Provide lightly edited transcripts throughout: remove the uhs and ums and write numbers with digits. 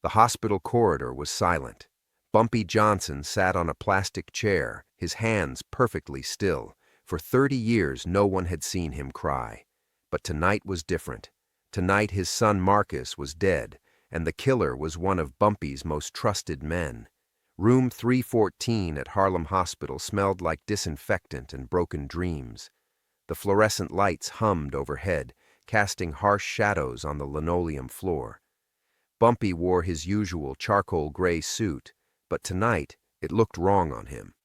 The hospital corridor was silent. Bumpy Johnson sat on a plastic chair, his hands perfectly still. For 30 years, no one had seen him cry. But tonight was different. Tonight his son Marcus was dead, and the killer was one of Bumpy's most trusted men. Room 314 at Harlem Hospital smelled like disinfectant and broken dreams. The fluorescent lights hummed overhead, casting harsh shadows on the linoleum floor. Bumpy wore his usual charcoal gray suit, but tonight it looked wrong on him.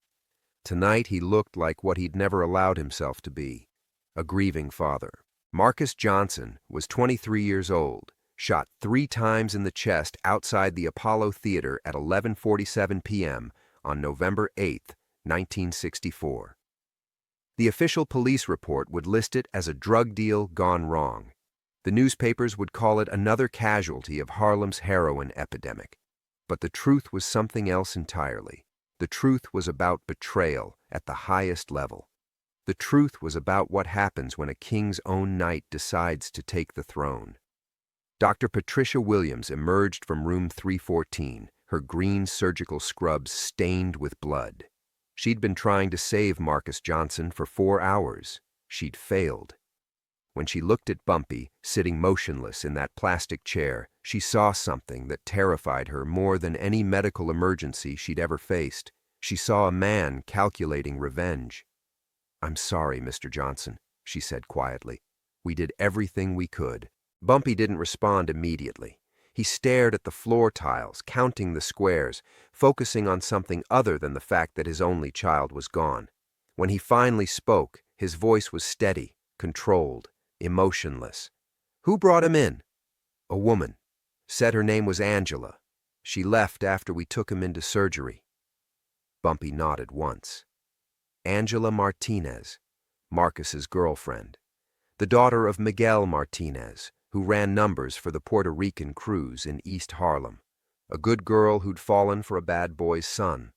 Tonight he looked like what he'd never allowed himself to be, a grieving father. Marcus Johnson was 23 years old, shot 3 times in the chest outside the Apollo Theater at 11:47 p.m. on November 8, 1964. The official police report would list it as a drug deal gone wrong. The newspapers would call it another casualty of Harlem's heroin epidemic. But the truth was something else entirely. The truth was about betrayal at the highest level. The truth was about what happens when a king's own knight decides to take the throne. Dr. Patricia Williams emerged from room 314, her green surgical scrubs stained with blood. She'd been trying to save Marcus Johnson for 4 hours. She'd failed. When she looked at Bumpy, sitting motionless in that plastic chair, she saw something that terrified her more than any medical emergency she'd ever faced. She saw a man calculating revenge. "I'm sorry, Mr. Johnson," she said quietly. "We did everything we could." Bumpy didn't respond immediately. He stared at the floor tiles, counting the squares, focusing on something other than the fact that his only child was gone. When he finally spoke, his voice was steady, controlled, emotionless. "Who brought him in?" "A woman. Said her name was Angela. She left after we took him into surgery." Bumpy nodded once. Angela Martinez, Marcus's girlfriend. The daughter of Miguel Martinez, who ran numbers for the Puerto Rican crews in East Harlem. A good girl who'd fallen for a bad boy's son.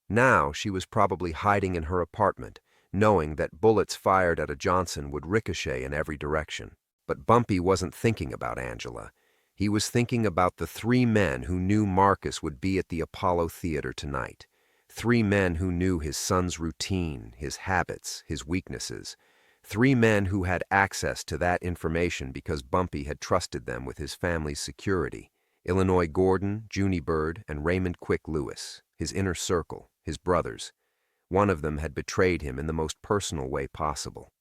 Now she was probably hiding in her apartment, knowing that bullets fired at a Johnson would ricochet in every direction. But Bumpy wasn't thinking about Angela. He was thinking about the 3 men who knew Marcus would be at the Apollo Theater tonight. 3 men who knew his son's routine, his habits, his weaknesses. 3 men who had access to that information because Bumpy had trusted them with his family's security. Illinois Gordon, Junie Bird, and Raymond Quick Lewis, his inner circle, his brothers. One of them had betrayed him in the most personal way possible.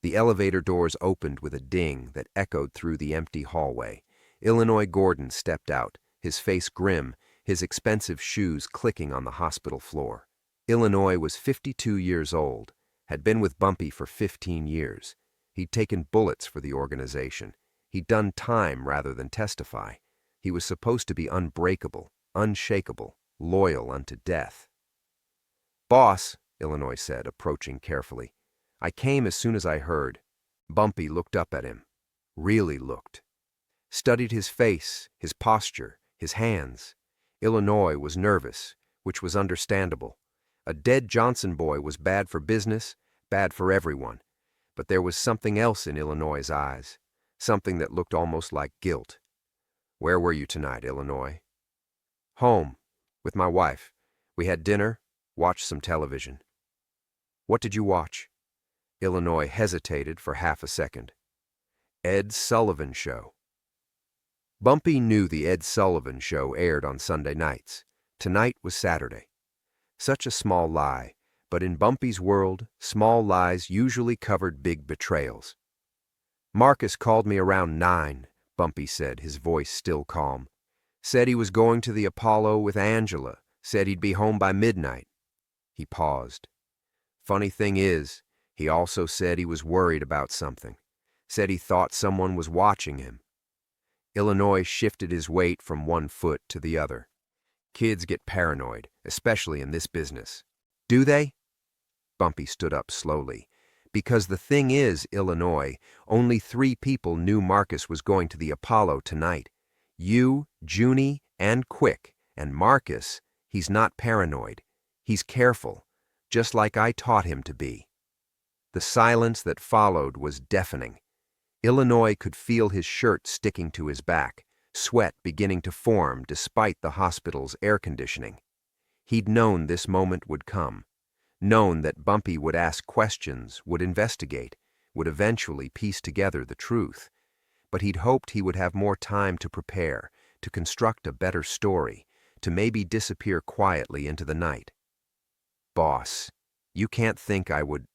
The elevator doors opened with a ding that echoed through the empty hallway. Illinois Gordon stepped out, his face grim, his expensive shoes clicking on the hospital floor. Illinois was 52 years old, had been with Bumpy for 15 years. He'd taken bullets for the organization. He'd done time rather than testify. He was supposed to be unbreakable, unshakable, loyal unto death. "Boss," Illinois said, approaching carefully. "I came as soon as I heard." Bumpy looked up at him. Really looked. Studied his face, his posture, his hands. Illinois was nervous, which was understandable. A dead Johnson boy was bad for business, bad for everyone. But there was something else in Illinois' eyes, something that looked almost like guilt. "Where were you tonight, Illinois?" "Home, with my wife. We had dinner, watched some television." "What did you watch?" Illinois hesitated for half a second. "Ed Sullivan Show." Bumpy knew the Ed Sullivan Show aired on Sunday nights. Tonight was Saturday. Such a small lie, but in Bumpy's world, small lies usually covered big betrayals. "Marcus called me around 9, Bumpy said, his voice still calm. "Said he was going to the Apollo with Angela, said he'd be home by midnight." He paused. "Funny thing is, he also said he was worried about something. Said he thought someone was watching him." Illinois shifted his weight from one foot to the other. "Kids get paranoid, especially in this business." "Do they?" Bumpy stood up slowly. "Because the thing is, Illinois, only 3 people knew Marcus was going to the Apollo tonight. You, Junie, and Quick. And Marcus, he's not paranoid. He's careful, just like I taught him to be." The silence that followed was deafening. Illinois could feel his shirt sticking to his back, sweat beginning to form despite the hospital's air conditioning. He'd known this moment would come, known that Bumpy would ask questions, would investigate, would eventually piece together the truth. But he'd hoped he would have more time to prepare, to construct a better story, to maybe disappear quietly into the night. "Boss, you can't think I would—"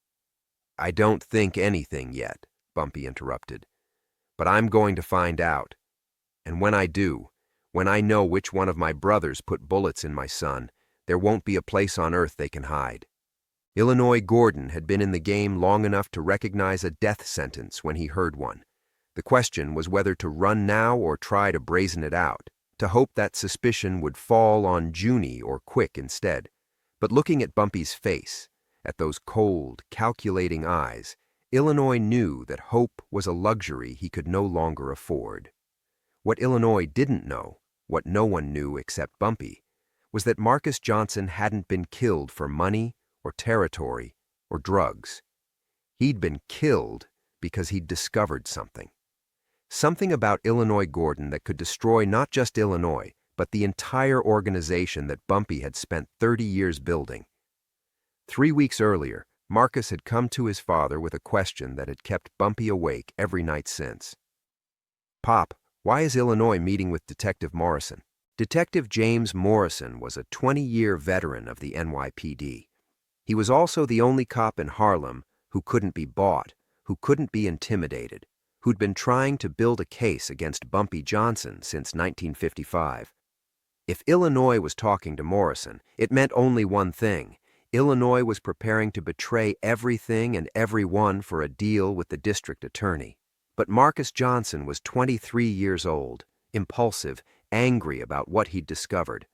"I don't think anything yet," Bumpy interrupted. "But I'm going to find out. And when I do, when I know which one of my brothers put bullets in my son, there won't be a place on earth they can hide." Illinois Gordon had been in the game long enough to recognize a death sentence when he heard one. The question was whether to run now or try to brazen it out, to hope that suspicion would fall on Junie or Quick instead. But looking at Bumpy's face, at those cold, calculating eyes, Illinois knew that hope was a luxury he could no longer afford. What Illinois didn't know, what no one knew except Bumpy, was that Marcus Johnson hadn't been killed for money or territory or drugs. He'd been killed because he'd discovered something. Something about Illinois Gordon that could destroy not just Illinois, but the entire organization that Bumpy had spent 30 years building. 3 weeks earlier, Marcus had come to his father with a question that had kept Bumpy awake every night since. "Pop, why is Illinois meeting with Detective Morrison?" Detective James Morrison was a 20-year veteran of the NYPD. He was also the only cop in Harlem who couldn't be bought, who couldn't be intimidated, who'd been trying to build a case against Bumpy Johnson since 1955. If Illinois was talking to Morrison, it meant only one thing. Illinois was preparing to betray everything and everyone for a deal with the district attorney. But Marcus Johnson was 23 years old, impulsive, angry about what he'd discovered.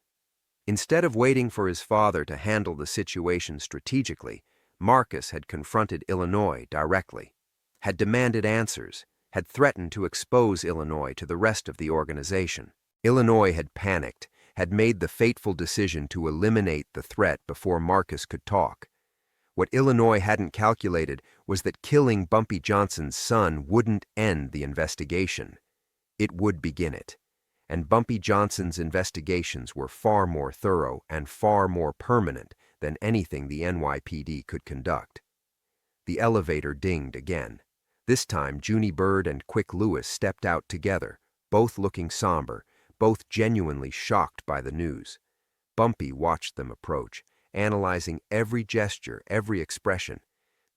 Instead of waiting for his father to handle the situation strategically, Marcus had confronted Illinois directly, had demanded answers, had threatened to expose Illinois to the rest of the organization. Illinois had panicked, had made the fateful decision to eliminate the threat before Marcus could talk. What Illinois hadn't calculated was that killing Bumpy Johnson's son wouldn't end the investigation. It would begin it. And Bumpy Johnson's investigations were far more thorough and far more permanent than anything the NYPD could conduct. The elevator dinged again. This time, Junie Bird and Quick Lewis stepped out together, both looking somber, both genuinely shocked by the news. Bumpy watched them approach, analyzing every gesture, every expression.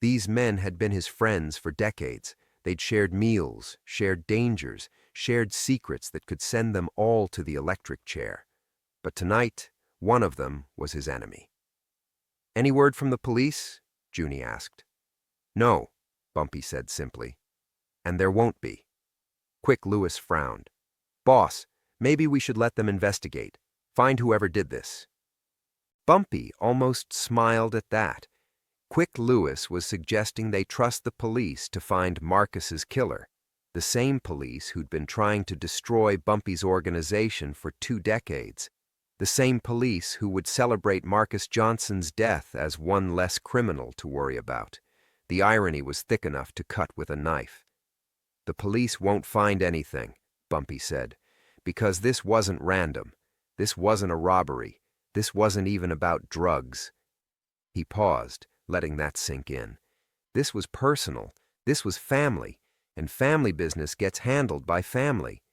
These men had been his friends for decades. They'd shared meals, shared dangers, shared secrets that could send them all to the electric chair. But tonight, one of them was his enemy. "Any word from the police?" Junie asked. "No," Bumpy said simply. "And there won't be." Quick Lewis frowned. "Boss, maybe we should let them investigate. Find whoever did this." Bumpy almost smiled at that. Quick Lewis was suggesting they trust the police to find Marcus's killer, the same police who'd been trying to destroy Bumpy's organization for 2 decades, the same police who would celebrate Marcus Johnson's death as one less criminal to worry about. The irony was thick enough to cut with a knife. "The police won't find anything," Bumpy said, "because this wasn't random. This wasn't a robbery. This wasn't even about drugs." He paused, letting that sink in. This was personal. This was family, and family business gets handled by family.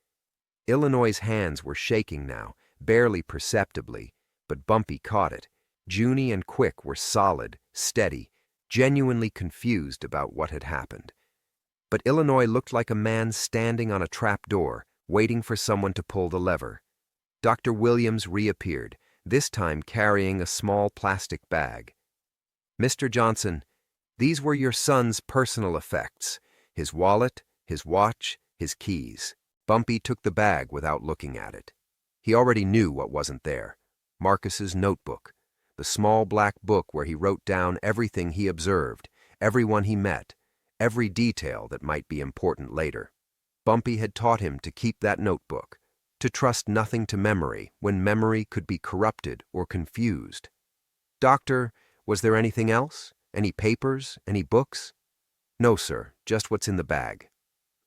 Illinois' hands were shaking now, barely perceptibly, but Bumpy caught it. Junie and Quick were solid, steady, genuinely confused about what had happened. But Illinois looked like a man standing on a trap door, waiting for someone to pull the lever. Dr. Williams reappeared, this time carrying a small plastic bag. "Mr. Johnson, these were your son's personal effects. His wallet, his watch, his keys." Bumpy took the bag without looking at it. He already knew what wasn't there. Marcus's notebook, the small black book where he wrote down everything he observed, everyone he met, every detail that might be important later. Bumpy had taught him to keep that notebook, to trust nothing to memory when memory could be corrupted or confused. "Doctor, was there anything else? Any papers? Any books?" "No, sir, just what's in the bag."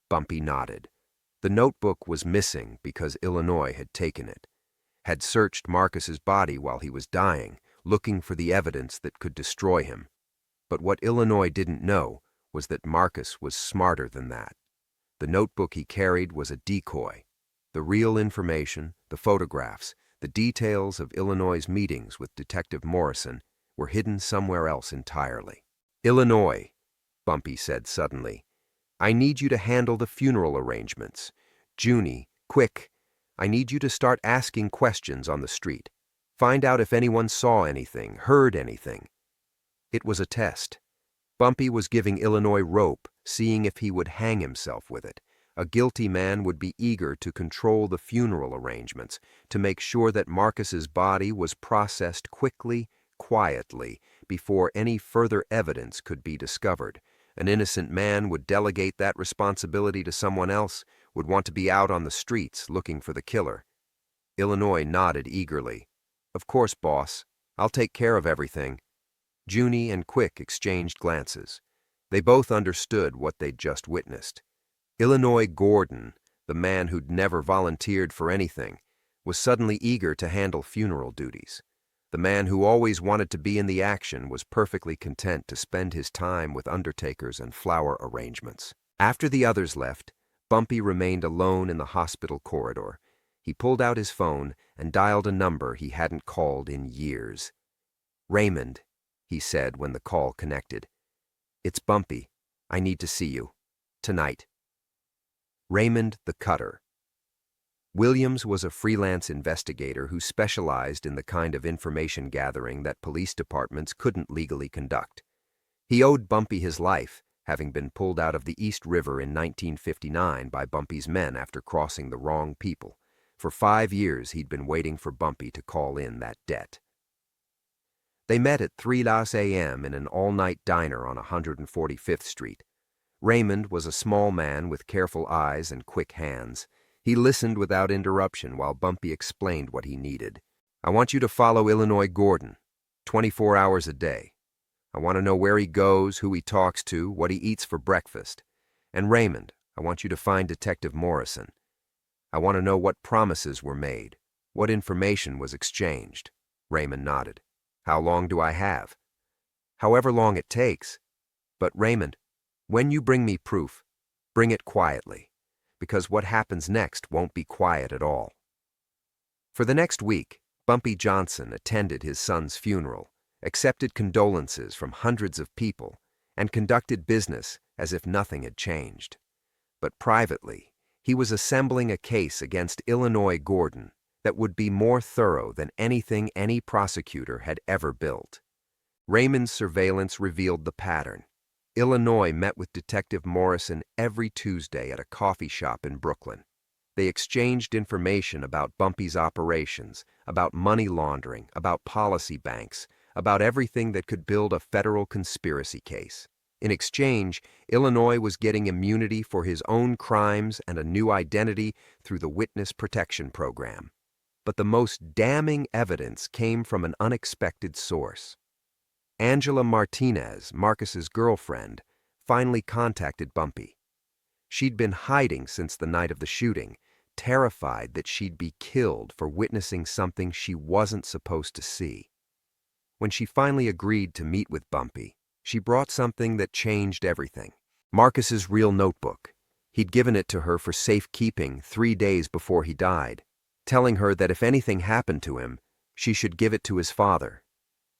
Bumpy nodded. The notebook was missing because Illinois had taken it, had searched Marcus's body while he was dying, looking for the evidence that could destroy him. But what Illinois didn't know was that Marcus was smarter than that. The notebook he carried was a decoy. The real information, the photographs, the details of Illinois' meetings with Detective Morrison were hidden somewhere else entirely. "Illinois," Bumpy said suddenly, "I need you to handle the funeral arrangements. Junie, quick, I need you to start asking questions on the street. Find out if anyone saw anything, heard anything." It was a test. Bumpy was giving Illinois rope, seeing if he would hang himself with it. A guilty man would be eager to control the funeral arrangements, to make sure that Marcus's body was processed quickly, quietly, before any further evidence could be discovered. An innocent man would delegate that responsibility to someone else, would want to be out on the streets looking for the killer. Illinois nodded eagerly. "Of course, boss. I'll take care of everything." Junie and Quick exchanged glances. They both understood what they'd just witnessed. Illinois Gordon, the man who'd never volunteered for anything, was suddenly eager to handle funeral duties. The man who always wanted to be in the action was perfectly content to spend his time with undertakers and flower arrangements. After the others left, Bumpy remained alone in the hospital corridor. He pulled out his phone and dialed a number he hadn't called in years. "Raymond," he said when the call connected. "It's Bumpy. I need to see you. Tonight." Raymond the Cutter. Williams was a freelance investigator who specialized in the kind of information gathering that police departments couldn't legally conduct. He owed Bumpy his life, having been pulled out of the East River in 1959 by Bumpy's men after crossing the wrong people. For 5 years he'd been waiting for Bumpy to call in that debt. They met at 3 a.m. in an all-night diner on 145th Street. Raymond was a small man with careful eyes and quick hands. He listened without interruption while Bumpy explained what he needed. "I want you to follow Illinois Gordon, 24 hours a day. I want to know where he goes, who he talks to, what he eats for breakfast. And Raymond, I want you to find Detective Morrison. I want to know what promises were made, what information was exchanged." Raymond nodded. "How long do I have?" "However long it takes. But Raymond, when you bring me proof, bring it quietly, because what happens next won't be quiet at all." For the next week, Bumpy Johnson attended his son's funeral, accepted condolences from hundreds of people, and conducted business as if nothing had changed. But privately, he was assembling a case against Illinois Gordon that would be more thorough than anything any prosecutor had ever built. Raymond's surveillance revealed the pattern. Illinois met with Detective Morrison every Tuesday at a coffee shop in Brooklyn. They exchanged information about Bumpy's operations, about money laundering, about policy banks, about everything that could build a federal conspiracy case. In exchange, Illinois was getting immunity for his own crimes and a new identity through the Witness Protection Program. But the most damning evidence came from an unexpected source. Angela Martinez, Marcus's girlfriend, finally contacted Bumpy. She'd been hiding since the night of the shooting, terrified that she'd be killed for witnessing something she wasn't supposed to see. When she finally agreed to meet with Bumpy, she brought something that changed everything. Marcus's real notebook. He'd given it to her for safekeeping 3 days before he died, telling her that if anything happened to him, she should give it to his father.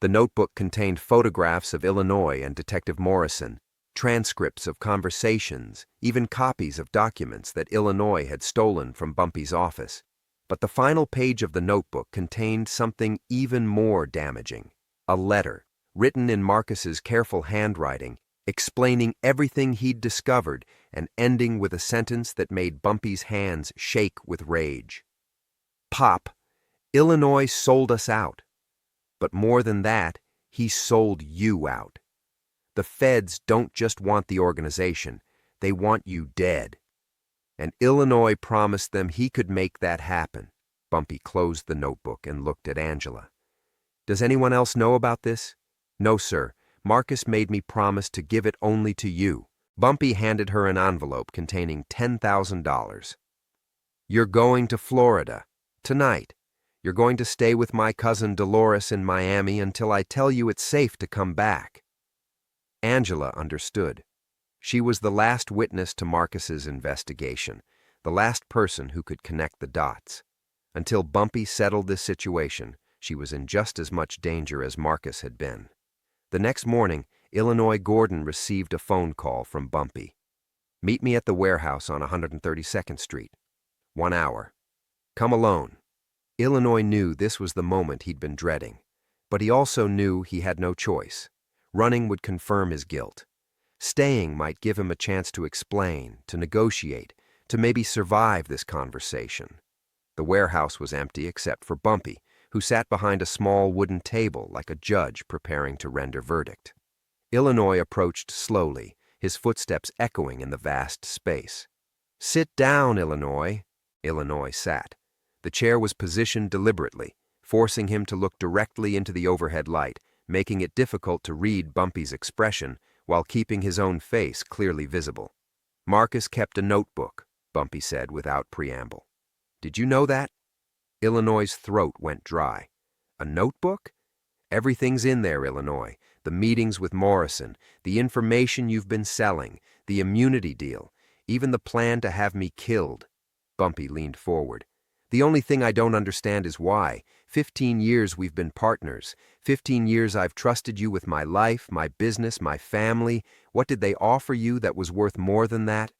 The notebook contained photographs of Illinois and Detective Morrison, transcripts of conversations, even copies of documents that Illinois had stolen from Bumpy's office. But the final page of the notebook contained something even more damaging, a letter, written in Marcus's careful handwriting, explaining everything he'd discovered and ending with a sentence that made Bumpy's hands shake with rage. "Pop, Illinois sold us out. But more than that, he sold you out. The feds don't just want the organization, they want you dead. And Illinois promised them he could make that happen." Bumpy closed the notebook and looked at Angela. "Does anyone else know about this?" "No, sir. Marcus made me promise to give it only to you." Bumpy handed her an envelope containing $10,000. You're going to Florida. Tonight. You're going to stay with my cousin Dolores in Miami until I tell you it's safe to come back." Angela understood. She was the last witness to Marcus's investigation, the last person who could connect the dots. Until Bumpy settled this situation, she was in just as much danger as Marcus had been. The next morning, Illinois Gordon received a phone call from Bumpy. "Meet me at the warehouse on 132nd Street. 1 hour. Come alone." Illinois knew this was the moment he'd been dreading, but he also knew he had no choice. Running would confirm his guilt. Staying might give him a chance to explain, to negotiate, to maybe survive this conversation. The warehouse was empty except for Bumpy, who sat behind a small wooden table like a judge preparing to render verdict. Illinois approached slowly, his footsteps echoing in the vast space. "Sit down, Illinois." Illinois sat. The chair was positioned deliberately, forcing him to look directly into the overhead light, making it difficult to read Bumpy's expression while keeping his own face clearly visible. "Marcus kept a notebook," Bumpy said without preamble. "Did you know that?" Illinois' throat went dry. "A notebook? Everything's in there, Illinois. The meetings with Morrison, the information you've been selling, the immunity deal, even the plan to have me killed." Bumpy leaned forward. "The only thing I don't understand is why. 15 years we've been partners. 15 years I've trusted you with my life, my business, my family. What did they offer you that was worth more than that?"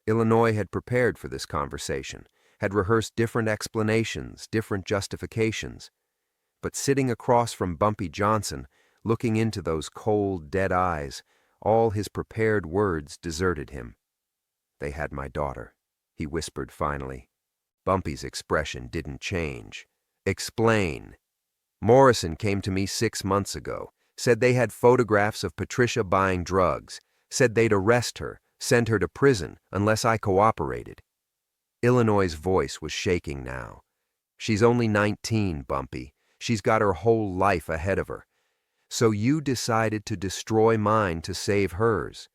Illinois had prepared for this conversation, had rehearsed different explanations, different justifications. But sitting across from Bumpy Johnson, looking into those cold, dead eyes, all his prepared words deserted him. "They had my daughter," he whispered finally. Bumpy's expression didn't change. "Explain." "Morrison came to me 6 months ago, said they had photographs of Patricia buying drugs, said they'd arrest her, send her to prison unless I cooperated." Illinois' voice was shaking now. "She's only 19, Bumpy. She's got her whole life ahead of her. So you decided to destroy mine to save hers.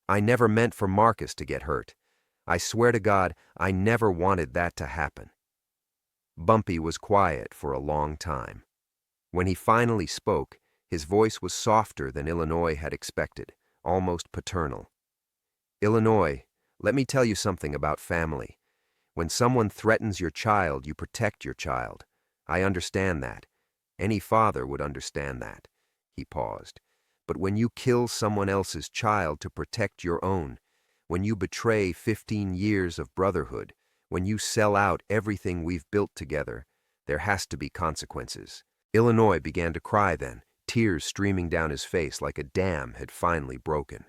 I never meant for Marcus to get hurt. I swear to God, I never wanted that to happen." Bumpy was quiet for a long time. When he finally spoke, his voice was softer than Illinois had expected, almost paternal. "Illinois, let me tell you something about family. When someone threatens your child, you protect your child. I understand that. Any father would understand that." He paused. "But when you kill someone else's child to protect your own, when you betray 15 years of brotherhood, when you sell out everything we've built together, there has to be consequences." Illinois began to cry then, tears streaming down his face like a dam had finally broken.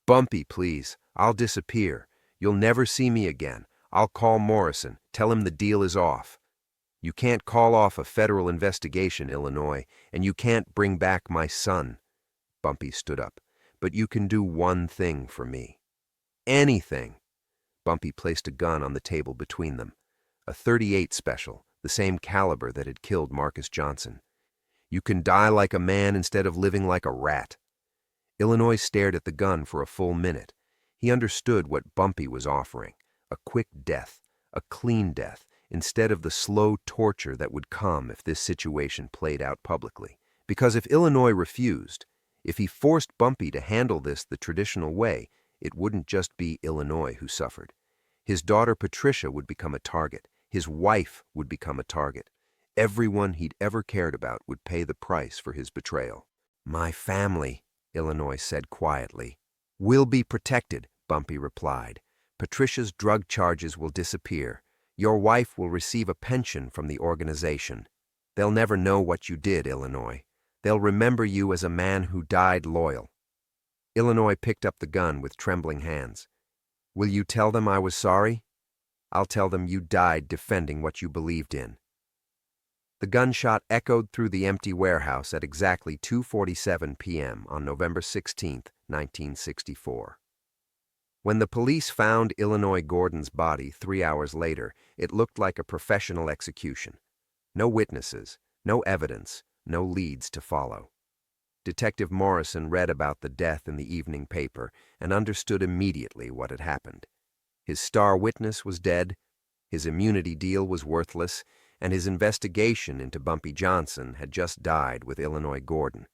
"Bumpy, please, I'll disappear. You'll never see me again. I'll call Morrison, tell him the deal is off." "You can't call off a federal investigation, Illinois, and you can't bring back my son." Bumpy stood up. "But you can do one thing for me." "Anything." Bumpy placed a gun on the table between them. A .38 special, the same caliber that had killed Marcus Johnson. "You can die like a man instead of living like a rat." Illinois stared at the gun for a full minute. He understood what Bumpy was offering. A quick death, a clean death, instead of the slow torture that would come if this situation played out publicly. Because if Illinois refused, if he forced Bumpy to handle this the traditional way, it wouldn't just be Illinois who suffered. His daughter Patricia would become a target. His wife would become a target. Everyone he'd ever cared about would pay the price for his betrayal. "My family," Illinois said quietly. "Will be protected," Bumpy replied. "Patricia's drug charges will disappear. Your wife will receive a pension from the organization. They'll never know what you did, Illinois. They'll remember you as a man who died loyal." Illinois picked up the gun with trembling hands. "Will you tell them I was sorry? I'll tell them you died defending what you believed in." The gunshot echoed through the empty warehouse at exactly 2:47 p.m. on November 16, 1964. When the police found Illinois Gordon's body 3 hours later, it looked like a professional execution. No witnesses, no evidence, no leads to follow. Detective Morrison read about the death in the evening paper and understood immediately what had happened. His star witness was dead. His immunity deal was worthless, and his investigation into Bumpy Johnson had just died with Illinois Gordon.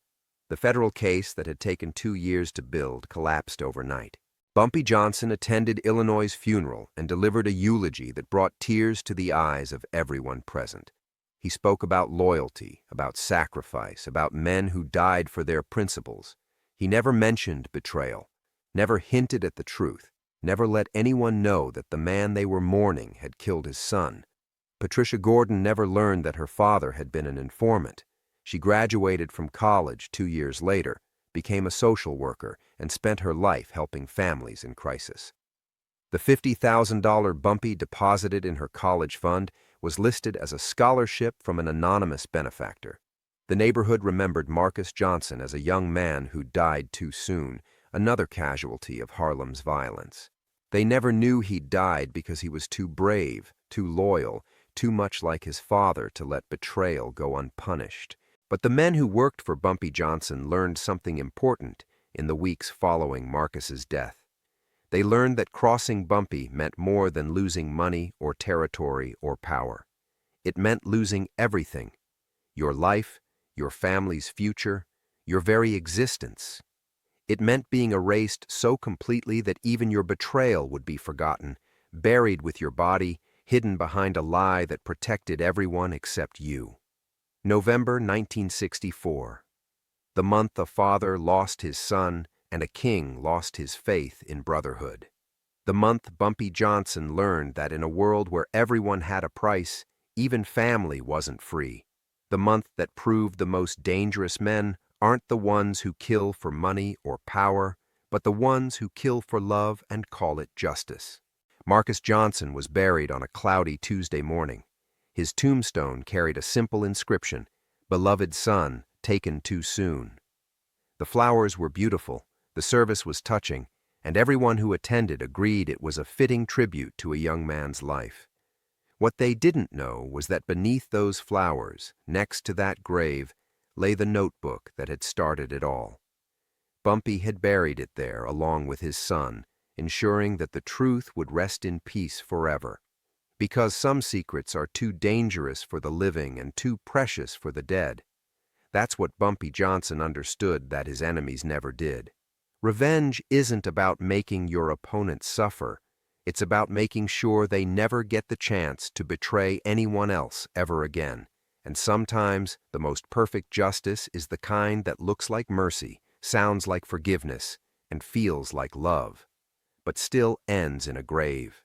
The federal case that had taken 2 years to build collapsed overnight. Bumpy Johnson attended Illinois' funeral and delivered a eulogy that brought tears to the eyes of everyone present. He spoke about loyalty, about sacrifice, about men who died for their principles. He never mentioned betrayal, never hinted at the truth, never let anyone know that the man they were mourning had killed his son. Patricia Gordon never learned that her father had been an informant. She graduated from college 2 years later, became a social worker, and spent her life helping families in crisis. The $50,000 Bumpy deposited in her college fund was listed as a scholarship from an anonymous benefactor. The neighborhood remembered Marcus Johnson as a young man who died too soon, another casualty of Harlem's violence. They never knew he died because he was too brave, too loyal, too much like his father to let betrayal go unpunished. But the men who worked for Bumpy Johnson learned something important in the weeks following Marcus's death. They learned that crossing Bumpy meant more than losing money or territory or power. It meant losing everything: your life, your family's future, your very existence. It meant being erased so completely that even your betrayal would be forgotten, buried with your body, hidden behind a lie that protected everyone except you. November 1964. The month a father lost his son and a king lost his faith in brotherhood. The month Bumpy Johnson learned that in a world where everyone had a price, even family wasn't free. The month that proved the most dangerous men aren't the ones who kill for money or power, but the ones who kill for love and call it justice. Marcus Johnson was buried on a cloudy Tuesday morning. His tombstone carried a simple inscription: "Beloved son, taken too soon." The flowers were beautiful, the service was touching, and everyone who attended agreed it was a fitting tribute to a young man's life. What they didn't know was that beneath those flowers, next to that grave, lay the notebook that had started it all. Bumpy had buried it there along with his son, ensuring that the truth would rest in peace forever. Because some secrets are too dangerous for the living and too precious for the dead. That's what Bumpy Johnson understood that his enemies never did. Revenge isn't about making your opponent suffer. It's about making sure they never get the chance to betray anyone else ever again. And sometimes the most perfect justice is the kind that looks like mercy, sounds like forgiveness, and feels like love, but still ends in a grave.